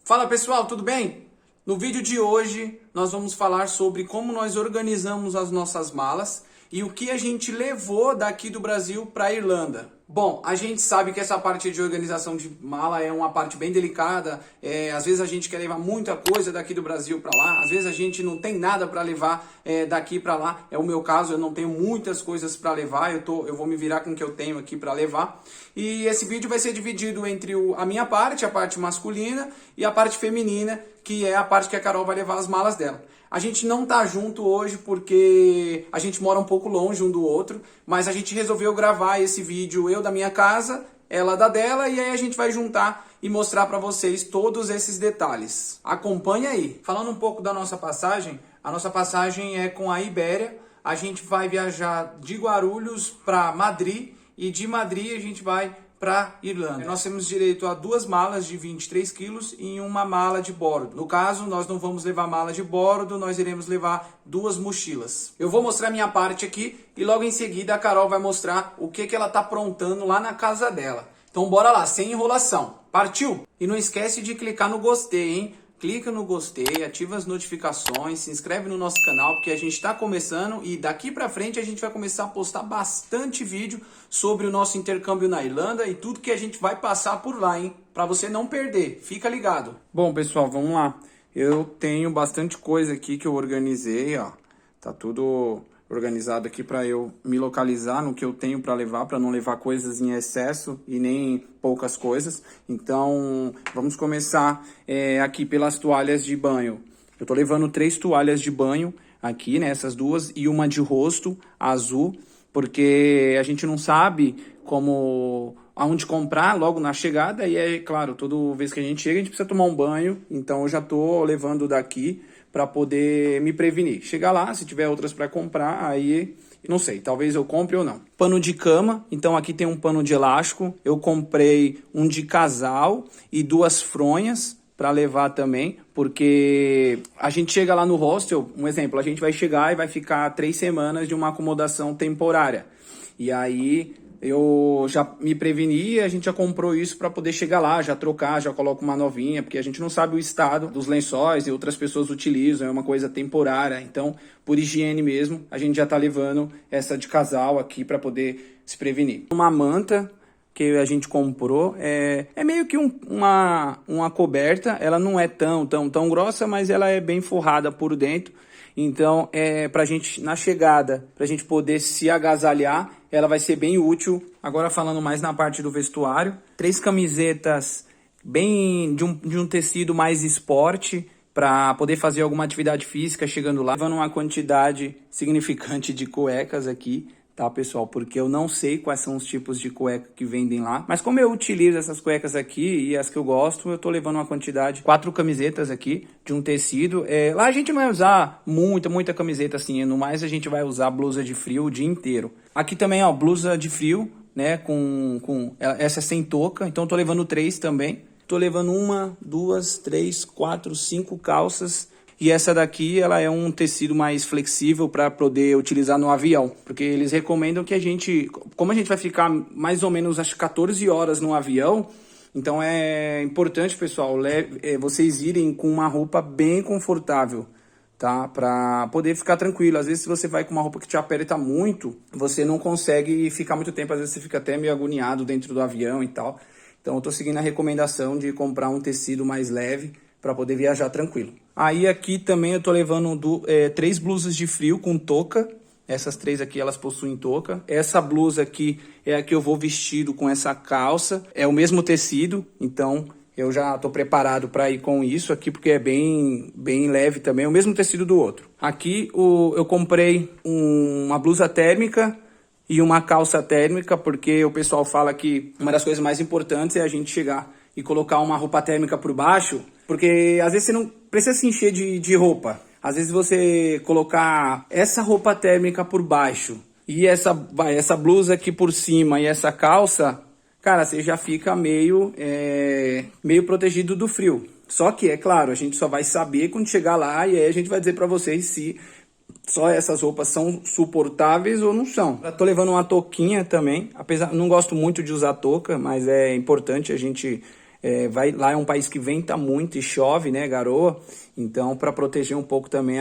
Fala pessoal, tudo bem? No vídeo de hoje nós vamos falar sobre como nós organizamos as nossas malas e o que a gente levou daqui do Brasil para a Irlanda. Bom, a gente sabe que essa parte de organização de mala é uma parte bem delicada. Às vezes a gente quer levar muita coisa daqui do Brasil para lá, às vezes a gente não tem nada para levar daqui para lá. É o meu caso, eu não tenho muitas coisas para levar, eu vou me virar com o que eu tenho aqui para levar. E esse vídeo vai ser dividido entre a minha parte, a parte masculina, e a parte feminina, que é a parte que a Carol vai levar as malas dela. A gente não tá junto hoje porque a gente mora um pouco longe um do outro, mas a gente resolveu gravar esse vídeo, eu da minha casa, ela da dela, e aí a gente vai juntar e mostrar para vocês todos esses detalhes. Acompanha aí. Falando um pouco da nossa passagem, a nossa passagem é com a Ibéria. A gente vai viajar de Guarulhos para Madrid e de Madrid a gente vai para Irlanda. Nós temos direito a 2 malas de 23 quilos e uma mala de bordo. No caso, nós não vamos levar mala de bordo, nós iremos levar 2 mochilas. Eu vou mostrar minha parte aqui e logo em seguida a Carol vai mostrar o que ela tá aprontando lá na casa dela. Então bora lá, sem enrolação. Partiu? E não esquece de clicar no gostei, hein? Clica no gostei, ativa as notificações, se inscreve no nosso canal, porque a gente está começando e daqui para frente a gente vai começar a postar bastante vídeo sobre o nosso intercâmbio na Irlanda e tudo que a gente vai passar por lá, hein? Para você não perder, fica ligado. Bom, pessoal, vamos lá. Eu tenho bastante coisa aqui que eu organizei, ó. Tá tudo organizado aqui para eu me localizar no que eu tenho para levar, para não levar coisas em excesso e nem poucas coisas. Então, vamos começar aqui pelas toalhas de banho. Eu tô levando 3 toalhas de banho aqui, né, essas duas, e uma de rosto azul, porque a gente não sabe aonde comprar logo na chegada, e é claro, toda vez que a gente chega, a gente precisa tomar um banho, então eu já tô levando daqui para poder me prevenir. Chegar lá, se tiver outras para comprar, aí não sei, talvez eu compre ou não. Pano de cama, então aqui tem um pano de elástico, eu comprei um de casal e 2 fronhas para levar também, porque a gente chega lá no hostel, um exemplo, a gente vai chegar e vai ficar 3 semanas de uma acomodação temporária. E aí eu já me preveni e a gente já comprou isso para poder chegar lá, já trocar, já coloca uma novinha, porque a gente não sabe o estado dos lençóis e outras pessoas utilizam, é uma coisa temporária. Então, por higiene mesmo, a gente já tá levando essa de casal aqui para poder se prevenir. Uma manta que a gente comprou, é meio que uma coberta, ela não é tão grossa, mas ela é bem forrada por dentro. Então, pra gente, na chegada, pra gente poder se agasalhar, ela vai ser bem útil. Agora falando mais na parte do vestuário, 3 camisetas bem de um tecido mais esporte, para poder fazer alguma atividade física chegando lá. Levando uma quantidade significante de cuecas aqui, tá, pessoal? Porque eu não sei quais são os tipos de cueca que vendem lá. Mas como eu utilizo essas cuecas aqui e as que eu gosto, eu tô levando uma quantidade, 4 camisetas aqui de um tecido. Lá a gente não vai usar muita camiseta assim, no mais a gente vai usar blusa de frio o dia inteiro. Aqui também, ó, blusa de frio, né, essa sem touca, então eu tô levando 3 também. Tô levando 1, 2, 3, 4, 5 calças. E essa daqui, ela é um tecido mais flexível para poder utilizar no avião. Porque eles recomendam que como a gente vai ficar mais ou menos acho 14 horas no avião, então é importante, pessoal, vocês irem com uma roupa bem confortável, tá? Para poder ficar tranquilo. Às vezes se você vai com uma roupa que te aperta muito, você não consegue ficar muito tempo, às vezes você fica até meio agoniado dentro do avião e tal. Então eu tô seguindo a recomendação de comprar um tecido mais leve para poder viajar tranquilo. Aí aqui também eu tô levando 3 blusas de frio com touca. Essas 3 aqui, elas possuem touca. Essa blusa aqui é a que eu vou vestido com essa calça. É o mesmo tecido, então eu já tô preparado para ir com isso aqui, porque é bem leve também. É o mesmo tecido do outro. Aqui eu comprei uma blusa térmica e uma calça térmica, porque o pessoal fala que uma das coisas mais importantes é a gente chegar e colocar uma roupa térmica por baixo, porque às vezes você não precisa se encher de roupa. Às vezes você colocar essa roupa térmica por baixo e essa blusa aqui por cima e essa calça, cara, você já fica meio protegido do frio. Só que, é claro, a gente só vai saber quando chegar lá e aí a gente vai dizer pra vocês se só essas roupas são suportáveis ou não são. Eu tô levando uma touquinha também, apesar não gosto muito de usar touca, mas é importante a gente Lá é um país que venta muito e chove, né, garoa. Então, para proteger um pouco também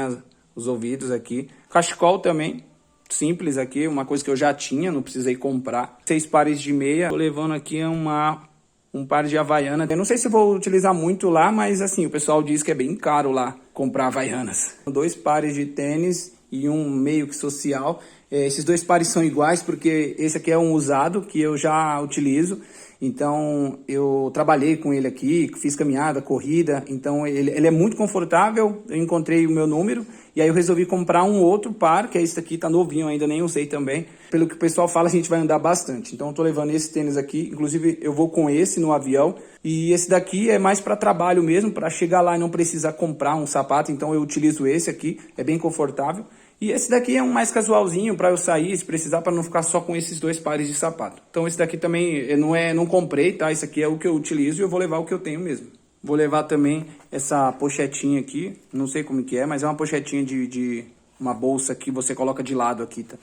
os ouvidos aqui. Cachecol também, simples aqui, uma coisa que eu já tinha, não precisei comprar. 6 pares de meia. Tô levando aqui um par de Havaiana. Eu não sei se vou utilizar muito lá, mas assim, o pessoal diz que é bem caro lá comprar Havaianas. 2 pares de tênis e um meio que social. Esses 2 pares são iguais porque esse aqui é um usado que eu já utilizo. Então eu trabalhei com ele aqui, fiz caminhada, corrida, então ele é muito confortável. Eu encontrei o meu número e aí eu resolvi comprar um outro par, que é esse aqui, tá novinho ainda, nem usei também. Pelo que o pessoal fala, a gente vai andar bastante. Então eu tô levando esse tênis aqui, inclusive eu vou com esse no avião. E esse daqui é mais para trabalho mesmo, para chegar lá e não precisar comprar um sapato, então eu utilizo esse aqui, é bem confortável. E esse daqui é um mais casualzinho para eu sair, se precisar, para não ficar só com esses 2 pares de sapato. Então esse daqui também não comprei, tá? Esse aqui é o que eu utilizo e eu vou levar o que eu tenho mesmo. Vou levar também essa pochetinha aqui, não sei como que é, mas é uma pochetinha de uma bolsa que você coloca de lado aqui, tá?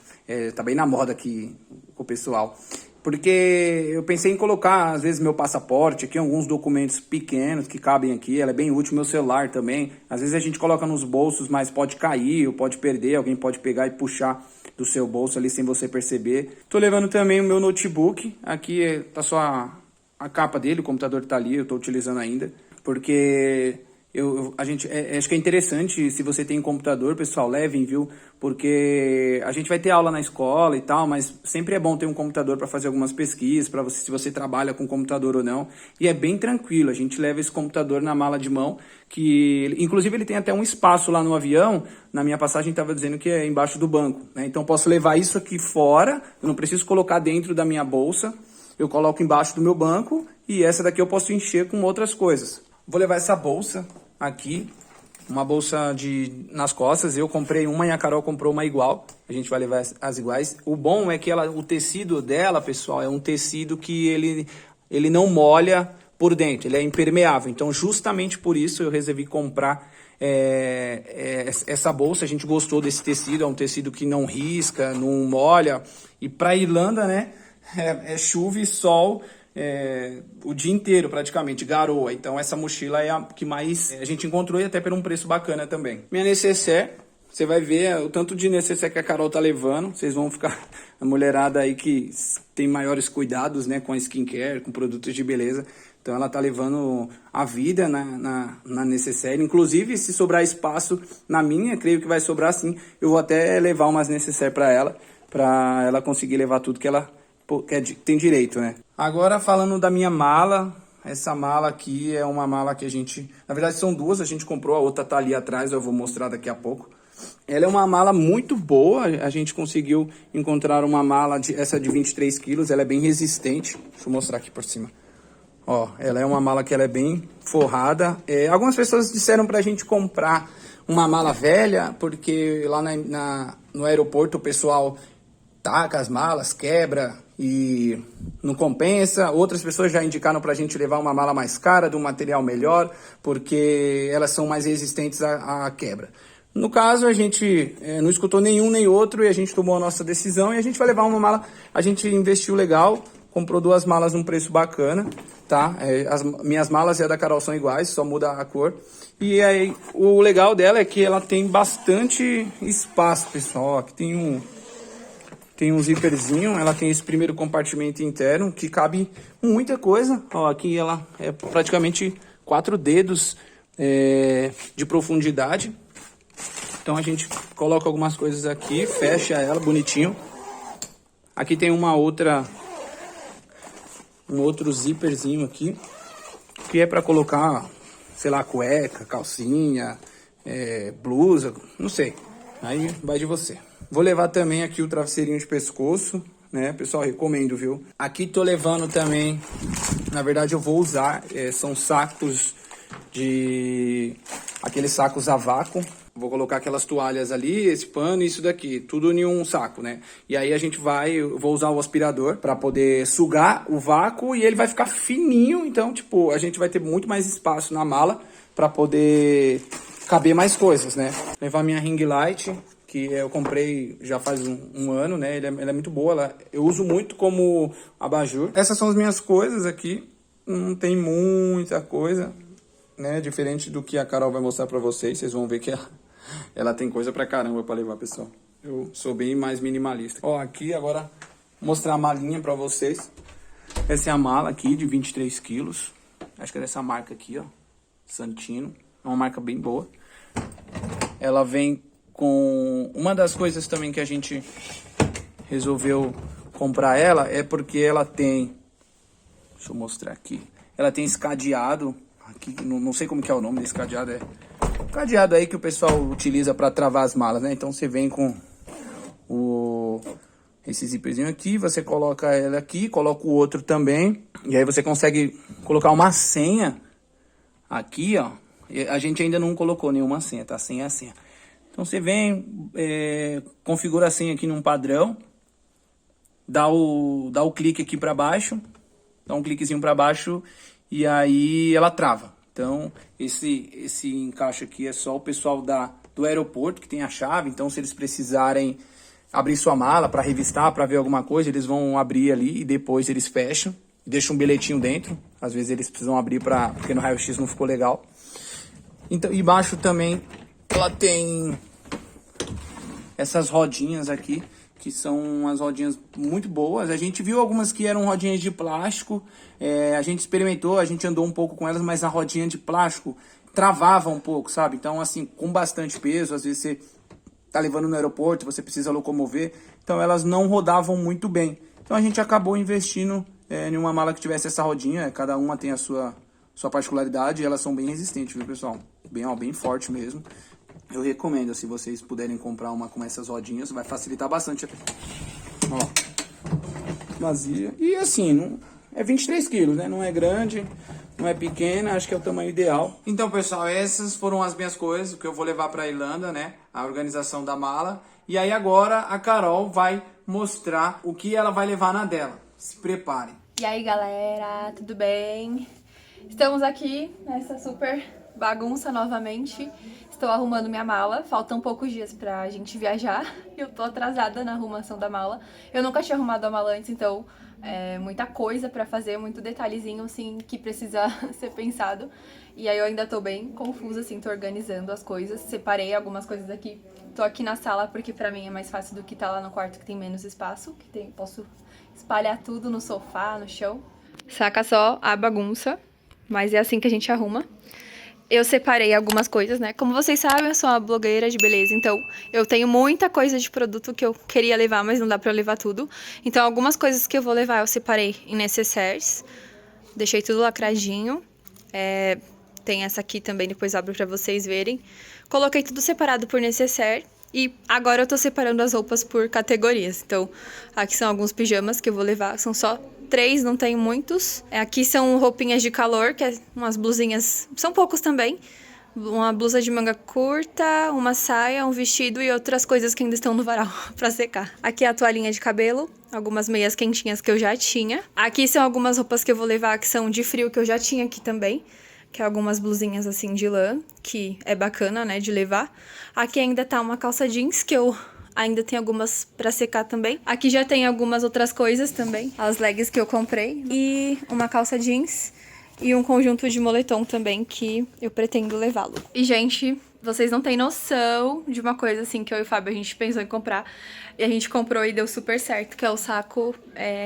Tá bem na moda aqui com o pessoal. Porque eu pensei em colocar, às vezes, meu passaporte aqui, alguns documentos pequenos que cabem aqui. Ela é bem útil, meu celular também. Às vezes a gente coloca nos bolsos, mas pode cair ou pode perder. Alguém pode pegar e puxar do seu bolso ali sem você perceber. Tô levando também o meu notebook. Aqui tá só a capa dele, o computador tá ali, eu tô utilizando ainda. Porque acho que é interessante, se você tem computador, pessoal, levem, viu? Porque a gente vai ter aula na escola e tal, mas sempre é bom ter um computador para fazer algumas pesquisas, para você, se você trabalha com computador ou não. E é bem tranquilo, a gente leva esse computador na mala de mão, inclusive ele tem até um espaço lá no avião. Na minha passagem estava dizendo que é embaixo do banco, né? Então eu posso levar isso aqui fora, eu não preciso colocar dentro da minha bolsa, eu coloco embaixo do meu banco e essa daqui eu posso encher com outras coisas. Vou levar essa bolsa aqui, uma bolsa nas costas. Eu comprei uma e a Carol comprou uma igual. A gente vai levar as iguais. O bom é que o tecido dela, pessoal, é um tecido que ele não molha por dentro, ele é impermeável. Então, justamente por isso eu resolvi comprar essa bolsa. A gente gostou desse tecido, é um tecido que não risca, não molha. E para Irlanda, né, é chuva e sol. O dia inteiro praticamente, garoa. Então essa mochila é a que mais a gente encontrou e até por um preço bacana também. Minha necessaire, você vai ver o tanto de necessaire que a Carol tá levando. Vocês vão ficar, a mulherada aí que tem maiores cuidados, né, com a skincare, com produtos de beleza. Então ela tá levando a vida na necessaire. Inclusive, se sobrar espaço na minha, creio que vai sobrar sim. Eu vou até levar umas necessaire para ela conseguir levar tudo que ela tem direito, né? Agora falando da minha mala, essa mala aqui é uma mala que a gente... Na verdade são 2, a gente comprou, a outra tá ali atrás, eu vou mostrar daqui a pouco. Ela é uma mala muito boa, a gente conseguiu encontrar uma mala, essa de 23 quilos, ela é bem resistente. Deixa eu mostrar aqui por cima. Ó, ela é uma mala que ela é bem forrada. Algumas pessoas disseram pra gente comprar uma mala velha, porque lá no aeroporto o pessoal taca as malas, quebra e não compensa. Outras pessoas já indicaram pra gente levar uma mala mais cara, de um material melhor, porque elas são mais resistentes à quebra. No caso, a gente não escutou nenhum nem outro e a gente tomou a nossa decisão e a gente vai levar uma mala. A gente investiu legal, comprou 2 malas num preço bacana, tá? As minhas malas e a da Carol são iguais, só muda a cor. E aí, o legal dela é que ela tem bastante espaço, pessoal. Ó, aqui tem um zíperzinho, ela tem esse primeiro compartimento interno que cabe muita coisa. Ó, aqui ela é praticamente 4 dedos de profundidade. Então a gente coloca algumas coisas aqui, fecha ela bonitinho. Aqui tem um outro zíperzinho aqui, que é para colocar, sei lá, cueca, calcinha, blusa, não sei. Aí vai de você. Vou levar também aqui o travesseirinho de pescoço, né? Pessoal, recomendo, viu? Aqui tô levando também, na verdade eu vou usar, são sacos aqueles sacos a vácuo. Vou colocar aquelas toalhas ali, esse pano e isso daqui, tudo em um saco, né? E aí eu vou usar o aspirador para poder sugar o vácuo e ele vai ficar fininho. Então, tipo, a gente vai ter muito mais espaço na mala para poder caber mais coisas, né? Levar minha ring light, que eu comprei já faz um ano, né? Ela é muito boa, eu uso muito como abajur. Essas são as minhas coisas aqui. não tem muita coisa, né? Diferente do que a Carol vai mostrar pra vocês. Vocês vão ver que ela tem coisa pra caramba pra levar, pessoal. Eu sou bem mais minimalista. Ó, aqui agora mostrar a malinha pra vocês. Essa é a mala aqui de 23 quilos. Acho que é dessa marca aqui, ó. Santino. É uma marca bem boa. Ela vem com... Uma das coisas também que a gente resolveu comprar ela é porque ela tem... Deixa eu mostrar aqui. Ela tem esse cadeado. Aqui, não sei como que é o nome desse cadeado. É o cadeado aí que o pessoal utiliza para travar as malas, né? Então você vem com esse zíperzinho aqui. Você coloca ela aqui, coloca o outro também. E aí você consegue colocar uma senha aqui, ó. A gente ainda não colocou nenhuma senha, tá? Senha é a senha. Então você vem, configura a senha aqui num padrão. Dá o clique aqui para baixo. Dá um cliquezinho para baixo e aí ela trava. Então, esse encaixe aqui é só o pessoal do aeroporto que tem a chave. Então, se eles precisarem abrir sua mala para revistar, para ver alguma coisa, eles vão abrir ali e depois eles fecham. Deixam um bilhetinho dentro. Às vezes eles precisam abrir porque no raio-x não ficou legal. Então, embaixo também ela tem essas rodinhas aqui, que são umas rodinhas muito boas. A gente viu algumas que eram rodinhas de plástico, a gente experimentou, a gente andou um pouco com elas, mas a rodinha de plástico travava um pouco, sabe? Então, assim, com bastante peso, às vezes você tá levando no aeroporto, você precisa locomover, então elas não rodavam muito bem. Então a gente acabou investindo em uma mala que tivesse essa rodinha, cada uma tem a sua particularidade, e elas são bem resistentes, viu, pessoal? Bem forte mesmo. Eu recomendo, se vocês puderem comprar uma com essas rodinhas, vai facilitar bastante. Ó, vazia. E assim, é 23 quilos, né? Não é grande, não é pequena, acho que é o tamanho ideal. Então, pessoal, essas foram as minhas coisas, o que eu vou levar pra Irlanda, né? A organização da mala. E aí agora a Carol vai mostrar o que ela vai levar na dela. Se preparem. E aí, galera, tudo bem? Estamos aqui nessa super bagunça novamente. Estou arrumando minha mala, faltam poucos dias pra gente viajar. Eu tô atrasada na arrumação da mala. Eu nunca tinha arrumado a mala antes, então é muita coisa pra fazer, muito detalhezinho, assim, que precisa ser pensado. E aí eu ainda tô bem confusa, assim, tô organizando as coisas. Separei algumas coisas aqui. Tô aqui na sala porque pra mim é mais fácil do que tá lá no quarto que tem menos espaço. Posso espalhar tudo no sofá, no chão. Saca só a bagunça, mas é assim que a gente arruma. Eu separei algumas coisas, né? Como vocês sabem, eu sou uma blogueira de beleza, então eu tenho muita coisa de produto que eu queria levar, mas não dá pra eu levar tudo. Então algumas coisas que eu vou levar eu separei em necessaires. Deixei tudo lacradinho. Tem essa aqui também, depois abro pra vocês verem. Coloquei tudo separado por necessaire. E agora eu tô separando as roupas por categorias. Então, aqui são alguns pijamas que eu vou levar. São só 3, não tenho muitos. Aqui são roupinhas de calor, que é umas blusinhas... São poucos também. Uma blusa de manga curta, uma saia, um vestido e outras coisas que ainda estão no varal pra secar. Aqui é a toalhinha de cabelo, algumas meias quentinhas que eu já tinha. Aqui são algumas roupas que eu vou levar que são de frio, que eu já tinha aqui também. Que é algumas blusinhas assim de lã, que é bacana, né, de levar. Aqui ainda tá uma calça jeans, que eu ainda tenho algumas pra secar também. Aqui já tem algumas outras coisas também, as leggings que eu comprei. E uma calça jeans e um conjunto de moletom também, que eu pretendo levá-lo. E, gente, vocês não têm noção de uma coisa assim que eu e o Fábio a gente pensou em comprar. E a gente comprou e deu super certo, que é o saco,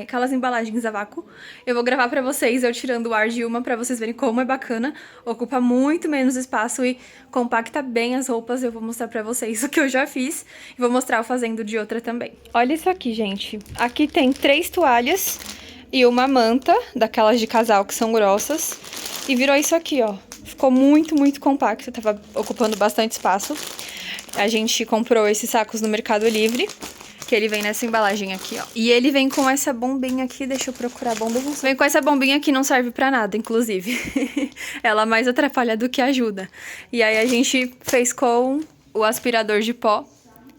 aquelas embalagens a vácuo. Eu vou gravar pra vocês, eu tirando o ar de uma, pra vocês verem como é bacana. Ocupa muito menos espaço e compacta bem as roupas. Eu vou mostrar pra vocês o que eu já fiz. E vou mostrar eu fazendo de outra também. Olha isso aqui, gente. Aqui tem 3 toalhas e uma manta, daquelas de casal que são grossas. E virou isso aqui, ó. Ficou muito, muito compacto, tava ocupando bastante espaço. A gente comprou esses sacos no Mercado Livre, que ele vem nessa embalagem aqui, ó. E ele vem com essa bombinha aqui, deixa eu procurar a bomba. Vem com essa bombinha que não serve pra nada, inclusive. Ela mais atrapalha do que ajuda. E aí a gente fez com o aspirador de pó,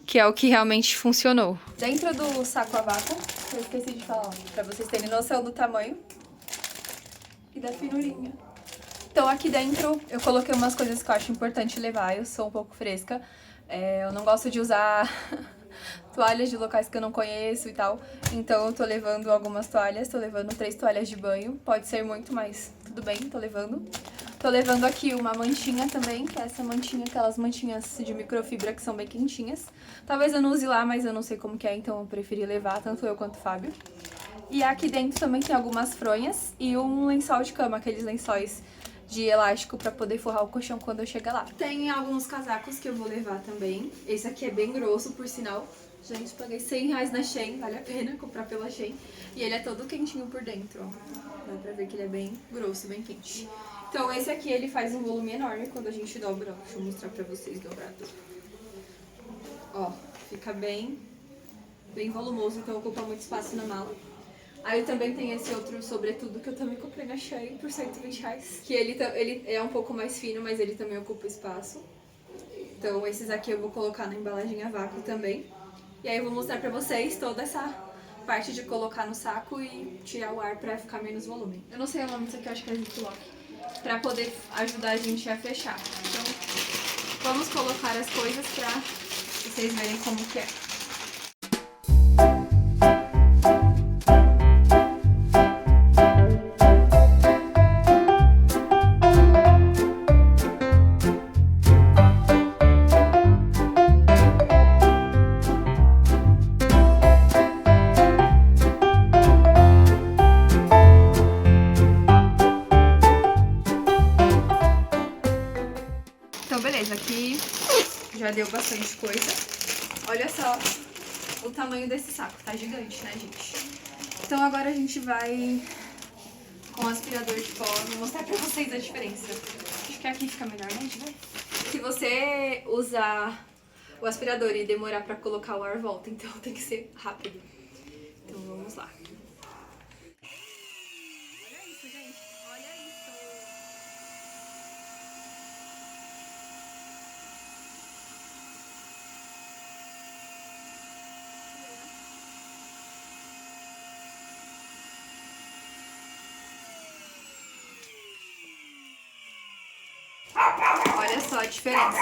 que é o que realmente funcionou. Dentro do saco a vácuo, eu esqueci de falar, ó, pra vocês terem noção do tamanho e da finurinha. Então aqui dentro eu coloquei umas coisas que eu acho importante levar, eu sou um pouco fresca. Eu não gosto de usar toalhas de locais que eu não conheço e tal. Então eu tô levando algumas toalhas, tô levando 3 toalhas de banho. Pode ser muito, mas tudo bem, tô levando. Tô levando aqui uma mantinha também, que é essa mantinha, aquelas mantinhas de microfibra que são bem quentinhas. Talvez eu não use lá, mas eu não sei como que é, então eu preferi levar, tanto eu quanto o Fábio. E aqui dentro também tem algumas fronhas e um lençol de cama, aqueles lençóis de elástico pra poder forrar o colchão quando eu chegar lá. Tem alguns casacos que eu vou levar também. Esse aqui é bem grosso, por sinal. Gente, paguei R$100 na Shein, vale a pena comprar pela Shein. E ele é todo quentinho por dentro, ó. Dá pra ver que ele é bem grosso, bem quente. Então esse aqui, ele faz um volume enorme quando a gente dobra, ó. Deixa eu mostrar pra vocês dobrado. Ó, fica bem volumoso, então ocupa muito espaço na mala. Aí também tem esse outro sobretudo que eu também comprei na Shein por R$120. Que ele é um pouco mais fino, mas ele também ocupa espaço. Então esses aqui eu vou colocar na embalagem a vácuo também. E aí eu vou mostrar pra vocês toda essa parte de colocar no saco e tirar o ar pra ficar menos volume. Eu não sei o nome disso aqui, eu acho que é ziplock. Pra poder ajudar a gente a fechar. Então vamos colocar as coisas pra vocês verem como que é. Então beleza, aqui já deu bastante coisa. Olha só o tamanho desse saco, tá gigante, né, gente? Então agora a gente vai com o aspirador de pó, vou mostrar pra vocês a diferença. Acho que aqui fica melhor, né, gente? Se você usar o aspirador e demorar pra colocar o ar, volta, então tem que ser rápido. Então vamos lá. Olha isso, gente, olha isso. Olha só a diferença.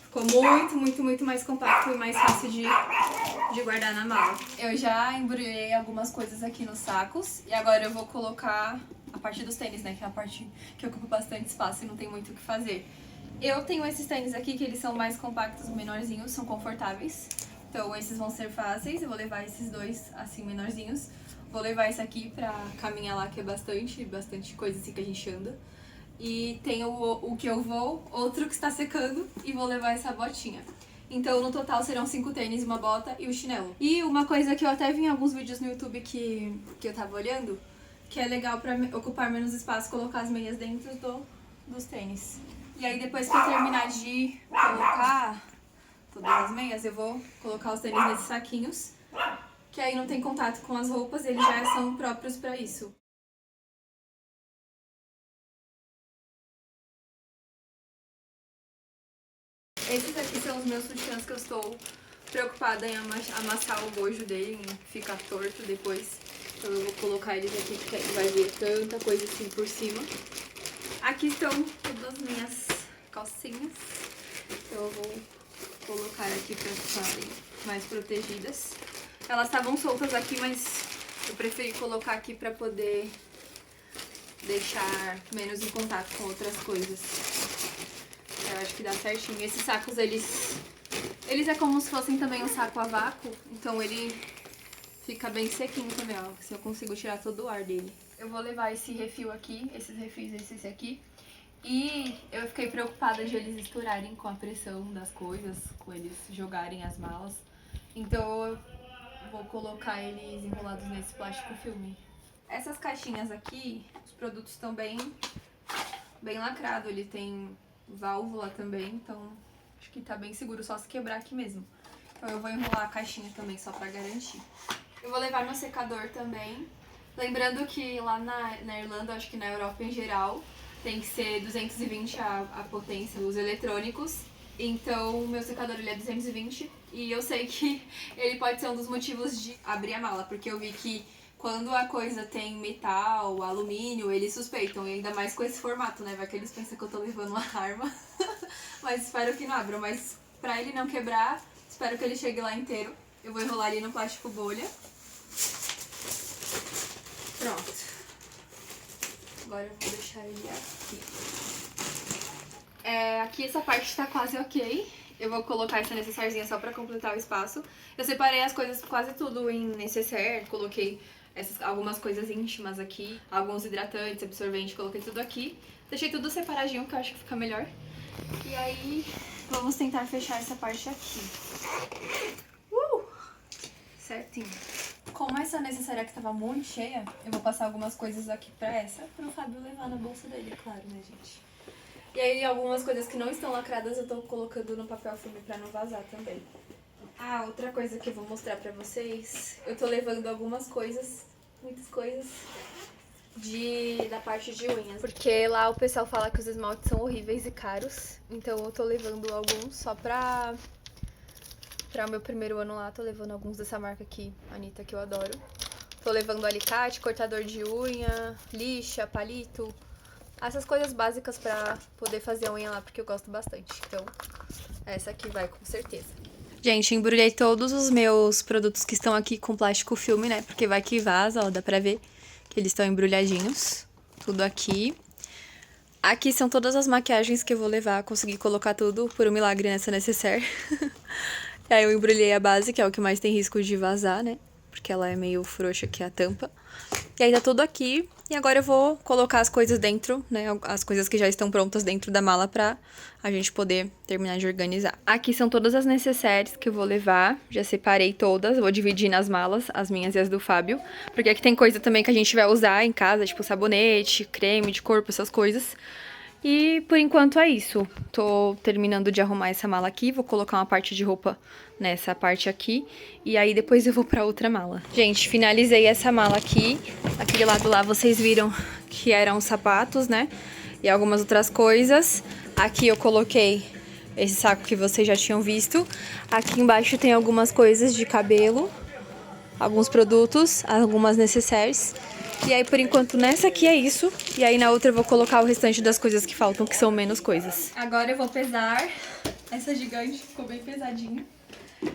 Ficou muito mais compacto e mais fácil de guardar na mala. Eu já embrulhei algumas coisas aqui nos sacos e agora eu vou colocar a parte dos tênis, né? Que é a parte que ocupa bastante espaço e não tem muito o que fazer. Eu tenho esses tênis aqui que eles são mais compactos, menorzinhos, são confortáveis. Então esses vão ser fáceis, eu vou levar esses dois assim menorzinhos. Vou levar esse aqui pra caminhar lá, que é bastante coisa assim que a gente anda. E tem o que eu vou, outro que está secando, e vou levar essa botinha. Então, no total, serão 5 tênis, uma bota e o chinelo. E uma coisa que eu até vi em alguns vídeos no YouTube que eu tava olhando, que é legal pra ocupar menos espaço, colocar as meias dentro dos tênis. E aí, depois que eu terminar de colocar todas as meias, eu vou colocar os tênis nesses saquinhos, que aí não tem contato com as roupas, eles já são próprios pra isso. Esses aqui são os meus sutiãs que eu estou preocupada em amassar o bojo dele, em ficar torto depois. Então eu vou colocar eles aqui porque aí vai ver tanta coisa assim por cima. Aqui estão todas as minhas calcinhas. Então eu vou colocar aqui para ficarem mais protegidas. Elas estavam soltas aqui, mas eu preferi colocar aqui para poder deixar menos em contato com outras coisas. Eu acho que dá certinho. Esses sacos, eles é como se fossem também um saco a vácuo, então ele fica bem sequinho também, ó, se eu consigo tirar todo o ar dele. Eu vou levar esse refil aqui, esses refis, esse aqui, e eu fiquei preocupada de eles estourarem com a pressão das coisas, com eles jogarem as malas, então eu vou colocar eles enrolados nesse plástico filme. Essas caixinhas aqui, os produtos estão bem lacrado, ele tem válvula também, então acho que tá bem seguro, só se quebrar aqui mesmo. Então eu vou enrolar a caixinha também, só pra garantir. Eu vou levar meu secador também. Lembrando que lá na Irlanda, acho que na Europa em geral, tem que ser 220 a potência dos eletrônicos. Então o meu secador ele é 220 e eu sei que ele pode ser um dos motivos de abrir a mala, porque eu vi que quando a coisa tem metal, alumínio, eles suspeitam, e ainda mais com esse formato, né? Vai que eles pensam que eu tô levando uma arma. Mas espero que não abra. Mas pra ele não quebrar, Espero que ele chegue lá inteiro. Eu vou enrolar ele no plástico bolha. Pronto. Agora eu vou deixar ele aqui. Aqui essa parte tá quase ok. Eu vou colocar essa necessairezinha só pra completar o espaço. Eu separei as coisas quase tudo em necessaire. Coloquei algumas coisas íntimas aqui. Alguns hidratantes, absorvente, coloquei tudo aqui. Deixei tudo separadinho, que eu acho que fica melhor. E aí, vamos tentar fechar essa parte aqui. Certinho. Como essa necessaire aqui tava muito cheia, eu vou passar algumas coisas aqui pra essa, pro Fábio levar na bolsa dele, claro, né, gente? E aí, algumas coisas que não estão lacradas eu tô colocando no papel filme pra não vazar também. Ah, outra coisa que eu vou mostrar pra vocês, eu tô levando algumas coisas, muitas coisas, da parte de unhas. Porque lá o pessoal fala que os esmaltes são horríveis e caros, então eu tô levando alguns só pra o meu primeiro ano lá, tô levando alguns dessa marca aqui, Anitta, que eu adoro. Tô levando alicate, cortador de unha, lixa, palito, essas coisas básicas pra poder fazer a unha lá, porque eu gosto bastante. Então, essa aqui vai com certeza. Gente, embrulhei todos os meus produtos que estão aqui com plástico filme, né? Porque vai que vaza, ó, dá pra ver que eles estão embrulhadinhos. Tudo aqui. Aqui são todas as maquiagens que eu vou levar, consegui colocar tudo por um milagre nessa necessaire. E aí eu embrulhei a base, que é o que mais tem risco de vazar, né? Porque ela é meio frouxa aqui a tampa. E aí tá tudo aqui. E agora eu vou colocar as coisas dentro, né? As coisas que já estão prontas dentro da mala pra a gente poder terminar de organizar. Aqui são todas as necessaires que eu vou levar. Já separei todas, vou dividir nas malas, as minhas e as do Fábio. Porque aqui tem coisa também que a gente vai usar em casa, tipo sabonete, creme de corpo, essas coisas. E por enquanto é isso. Tô terminando de arrumar essa mala aqui, vou colocar uma parte de roupa nessa parte aqui. E aí depois eu vou pra outra mala. Gente, finalizei essa mala aqui. Aquele lado lá vocês viram que eram sapatos, né? E algumas outras coisas. Aqui eu coloquei esse saco que vocês já tinham visto. Aqui embaixo tem algumas coisas de cabelo, alguns produtos, algumas necessaires. E aí, por enquanto, nessa aqui é isso. E aí, na outra, eu vou colocar o restante das coisas que faltam, que são menos coisas. Agora eu vou pesar. Essa gigante ficou bem pesadinha.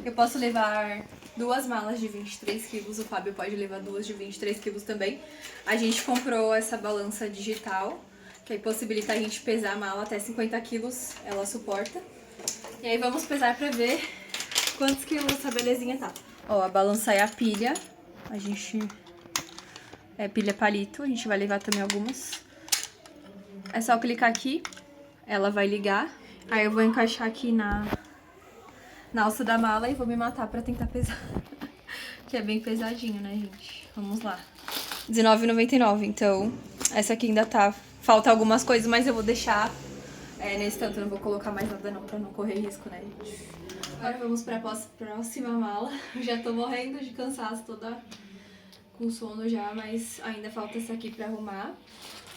Eu posso levar 2 malas de 23 quilos. O Fábio pode levar 2 de 23 quilos também. A gente comprou essa balança digital, que aí possibilita a gente pesar a mala até 50 quilos. Ela suporta. E aí, vamos pesar pra ver quantos quilos essa belezinha tá. Ó, a balança é a pilha. A gente... É pilha palito, a gente vai levar também algumas. É só clicar aqui, ela vai ligar. Aí eu vou encaixar aqui na alça da mala e vou me matar pra tentar pesar. Que é bem pesadinho, né, gente? Vamos lá. R$19,99, então essa aqui ainda tá... Falta algumas coisas, mas eu vou deixar nesse tanto. Eu não vou colocar mais nada não, pra não correr risco, né, gente? Agora vamos pra próxima mala. Eu já tô morrendo de cansaço, toda... com sono já, mas ainda falta essa aqui pra arrumar.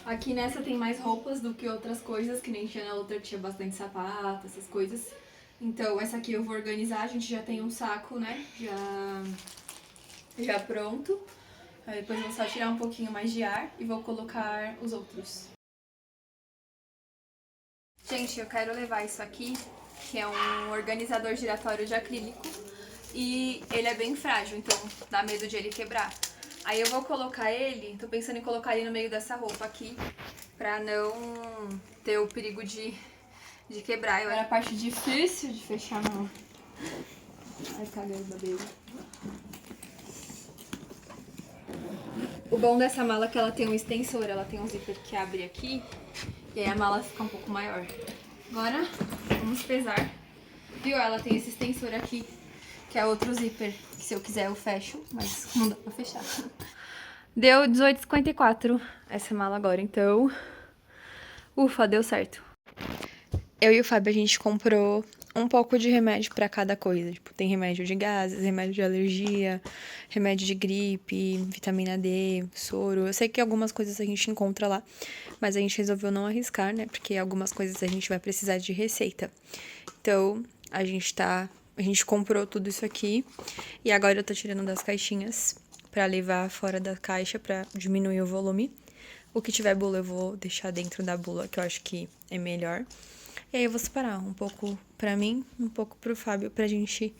Aqui nessa tem mais roupas do que outras coisas, que nem tinha na outra, que tinha bastante sapato, essas coisas. Então essa aqui eu vou organizar, a gente já tem um saco, né, já pronto. Aí depois eu vou só tirar um pouquinho mais de ar e vou colocar os outros. Gente, eu quero levar isso aqui, que é um organizador giratório de acrílico. E ele é bem frágil, então dá medo de ele quebrar. Aí eu vou colocar ele, tô pensando em colocar ele no meio dessa roupa aqui, pra não ter o perigo de quebrar. Era a parte difícil de fechar a mão. Ai, caramba, dele. O bom dessa mala é que ela tem um extensor, ela tem um zíper que abre aqui, e aí a mala fica um pouco maior. Agora, vamos pesar. Viu? Ela tem esse extensor aqui, que é outro zíper, que se eu quiser eu fecho, mas não dá pra fechar. Deu 18,54 essa mala agora, então... Ufa, deu certo. Eu e o Fábio, a gente comprou um pouco de remédio pra cada coisa. Tipo, tem remédio de gases, remédio de alergia, remédio de gripe, vitamina D, soro. Eu sei que algumas coisas a gente encontra lá, mas a gente resolveu não arriscar, né? Porque algumas coisas a gente vai precisar de receita. Então, a gente comprou tudo isso aqui e agora eu tô tirando das caixinhas pra levar fora da caixa pra diminuir o volume. O que tiver bula eu vou deixar dentro da bula, que eu acho que é melhor. E aí eu vou separar um pouco pra mim, um pouco pro Fábio, pra gente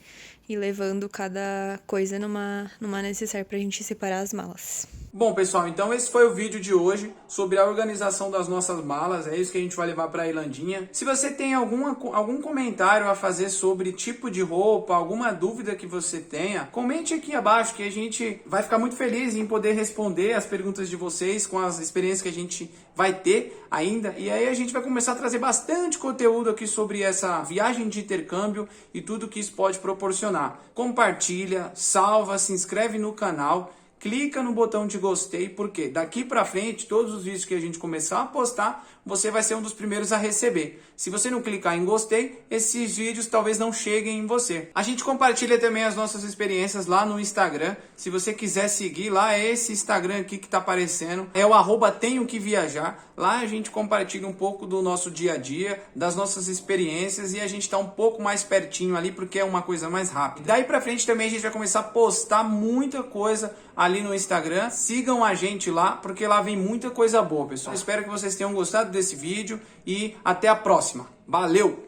ir levando cada coisa numa necessaire pra gente separar as malas. Bom, pessoal, então esse foi o vídeo de hoje sobre a organização das nossas malas. É isso que a gente vai levar para a Irlandinha. Se você tem algum comentário a fazer sobre tipo de roupa, alguma dúvida que você tenha, comente aqui abaixo que a gente vai ficar muito feliz em poder responder as perguntas de vocês com as experiências que a gente vai ter ainda. E aí a gente vai começar a trazer bastante conteúdo aqui sobre essa viagem de intercâmbio e tudo que isso pode proporcionar. Compartilha, salva, se inscreve no canal. Clica no botão de gostei, porque daqui pra frente, todos os vídeos que a gente começar a postar, você vai ser um dos primeiros a receber. Se você não clicar em gostei, esses vídeos talvez não cheguem em você. A gente compartilha também as nossas experiências lá no Instagram. Se você quiser seguir lá, é esse Instagram aqui que tá aparecendo. É o @tenho-que-viajar. Lá a gente compartilha um pouco do nosso dia a dia, das nossas experiências, e a gente tá um pouco mais pertinho ali, porque é uma coisa mais rápida. Daí pra frente também a gente vai começar a postar muita coisa ali no Instagram. Sigam a gente lá, porque lá vem muita coisa boa, pessoal. Eu espero que vocês tenham gostado desse vídeo e até a próxima. Valeu!